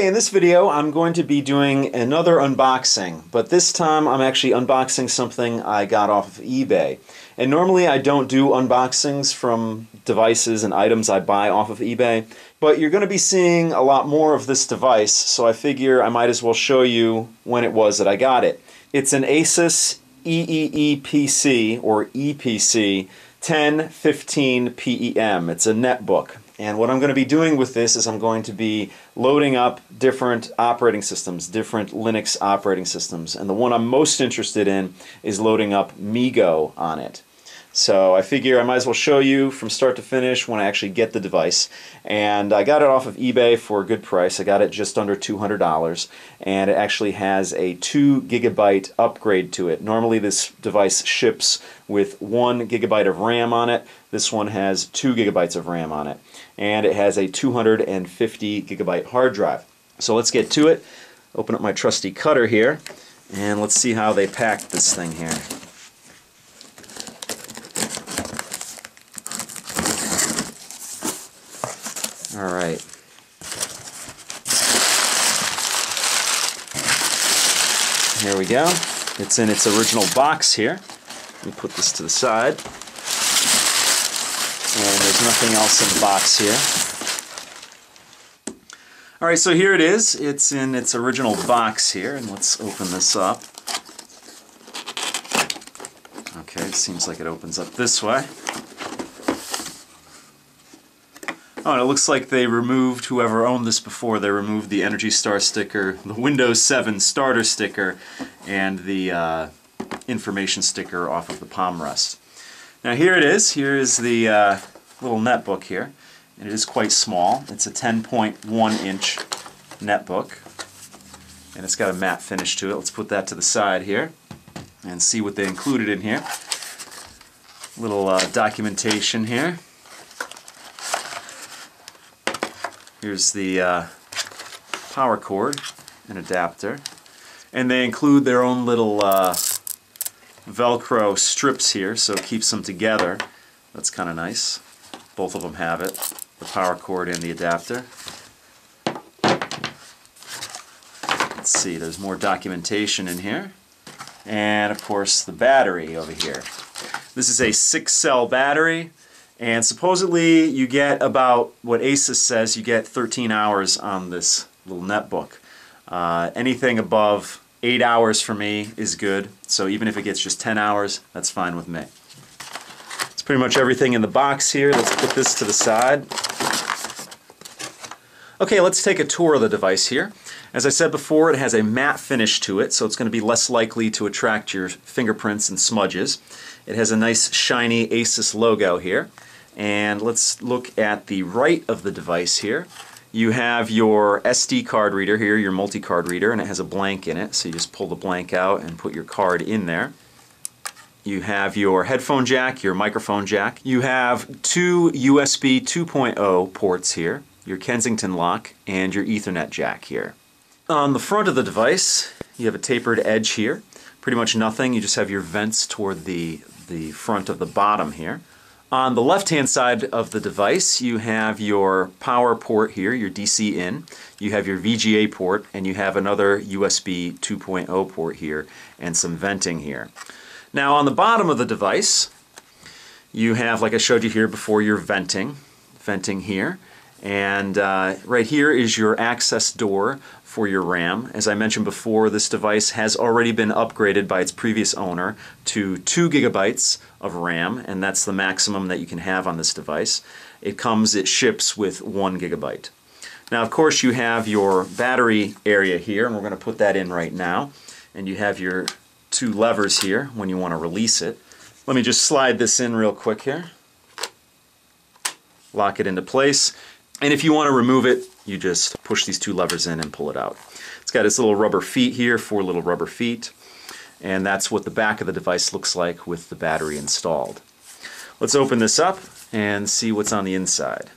Okay, in this video I'm going to be doing another unboxing, but this time I'm actually unboxing something I got off of eBay. And normally I don't do unboxings from devices and items I buy off of eBay, but you're going to be seeing a lot more of this device, so I figure I might as well show you when it was that I got it. It's an ASUS Eee PC, or EPC 1015 PEM. It's a netbook. And what I'm going to be doing with this is I'm going to be loading up different operating systems, different Linux operating systems. And the one I'm most interested in is loading up MeeGo on it. So I figure I might as well show you from start to finish when I actually get the device. And I got it off of eBay for a good price. I got it just under $200. And it actually has a 2 GB upgrade to it. Normally this device ships with 1 GB of RAM on it. This one has 2 GB of RAM on it. And it has a 250 GB hard drive. So let's get to it. Open up my trusty cutter here. And let's see how they packed this thing here. Alright. Here we go. It's in its original box here. Let me put this to the side. And there's nothing else in the box here. Alright, so here it is. It's in its original box here, and let's open this up. Okay, it seems like it opens up this way. Oh, and it looks like they removed, whoever owned this before, they removed the Energy Star sticker, the Windows 7 starter sticker, and the information sticker off of the palm rest. Now here it is. Here is the little netbook here, and it is quite small. It's a 10.1-inch netbook, and it's got a matte finish to it. Let's put that to the side here and see what they included in here. Little documentation here. Here's the power cord and adapter, and they include their own little Velcro strips here, so it keeps them together. That's kind of nice. Both of them have it, the power cord and the adapter. Let's see, there's more documentation in here, and of course the battery over here. This is a 6-cell battery. And supposedly you get about, what ASUS says, you get 13 hours on this little netbook. Anything above 8 hours for me is good, so even if it gets just 10 hours, that's fine with me. That's pretty much everything in the box here. Let's put this to the side. Okay, let's take a tour of the device here. As I said before, it has a matte finish to it, so it's going to be less likely to attract your fingerprints and smudges. It has a nice shiny ASUS logo here. And let's look at the right of the device here. You have your SD card reader here, your multi-card reader, and it has a blank in it, so you just pull the blank out and put your card in there. You have your headphone jack, your microphone jack. You have 2 USB 2.0 ports here, your Kensington lock, and your Ethernet jack here. On the front of the device, you have a tapered edge here. Pretty much nothing, you just have your vents toward the front of the bottom here. On the left-hand side of the device, you have your power port here, your DC in. You have your VGA port, and you have another USB 2.0 port here, and some venting here. Now, on the bottom of the device, you have, like I showed you here before, your venting here. And right here is your access door for your RAM. As I mentioned before, this device has already been upgraded by its previous owner to 2 GB of RAM, and that's the maximum that you can have on this device. It ships with 1 GB. Now, of course, you have your battery area here, and we're going to put that in right now. And you have your 2 levers here when you want to release it. Let me just slide this in real quick here. Lock it into place. And if you want to remove it, you just push these 2 levers in and pull it out. It's got its little rubber feet here, 4 little rubber feet. And that's what the back of the device looks like with the battery installed. Let's open this up and see what's on the inside.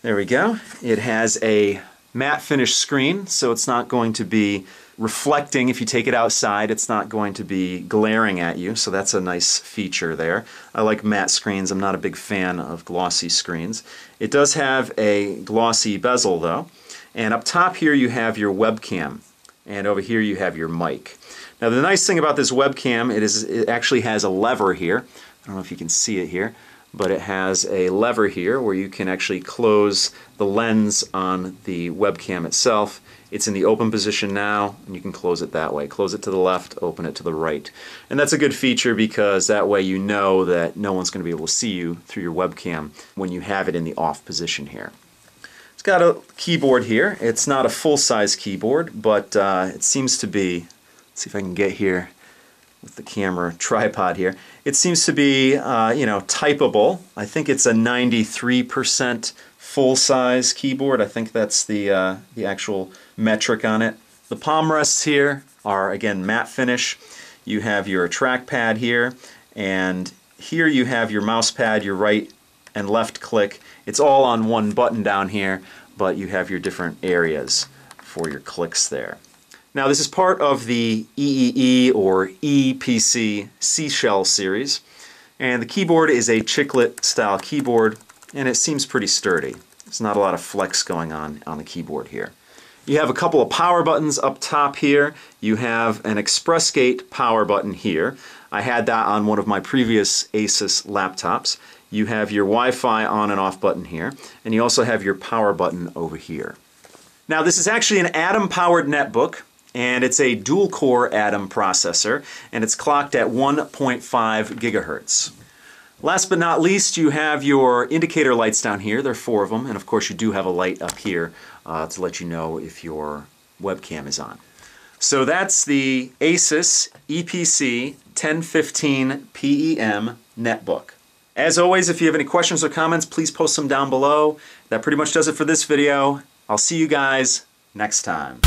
There we go. It has a matte finish screen, so it's not going to be reflecting. If you take it outside, it's not going to be glaring at you, so that's a nice feature there. I like matte screens. I'm not a big fan of glossy screens. It does have a glossy bezel though, and up top here you have your webcam, and over here you have your mic. Now the nice thing about this webcam, it actually has a lever here. I don't know if you can see it here, but it has a lever here where you can actually close the lens on the webcam itself. It's in the open position now, and you can close it that way. Close it to the left, open it to the right. And that's a good feature because that way you know that no one's going to be able to see you through your webcam when you have it in the off position here. It's got a keyboard here. It's not a full-size keyboard, but it seems to be, let's see if I can get here with the camera tripod here. It seems to be, typable. I think it's a 93% full-size keyboard. I think that's the actual metric on it. The palm rests here are, again, matte finish. You have your trackpad here, and here you have your mouse pad, your right and left click. It's all on one button down here, but you have your different areas for your clicks there. Now this is part of the EEE or Eee PC Seashell series, and the keyboard is a chiclet style keyboard, and it seems pretty sturdy. There's not a lot of flex going on the keyboard here. You have a couple of power buttons up top here. You have an Express Gate power button here. I had that on one of my previous ASUS laptops. You have your Wi-Fi on and off button here, and you also have your power button over here. Now this is actually an Atom powered netbook, and it's a dual-core Atom processor, and it's clocked at 1.5 gigahertz. Last but not least, you have your indicator lights down here. There are 4 of them, and of course you do have a light up here to let you know if your webcam is on. So that's the ASUS Eee PC 1015 PEM netbook. As always, if you have any questions or comments, please post them down below. That pretty much does it for this video. I'll see you guys next time.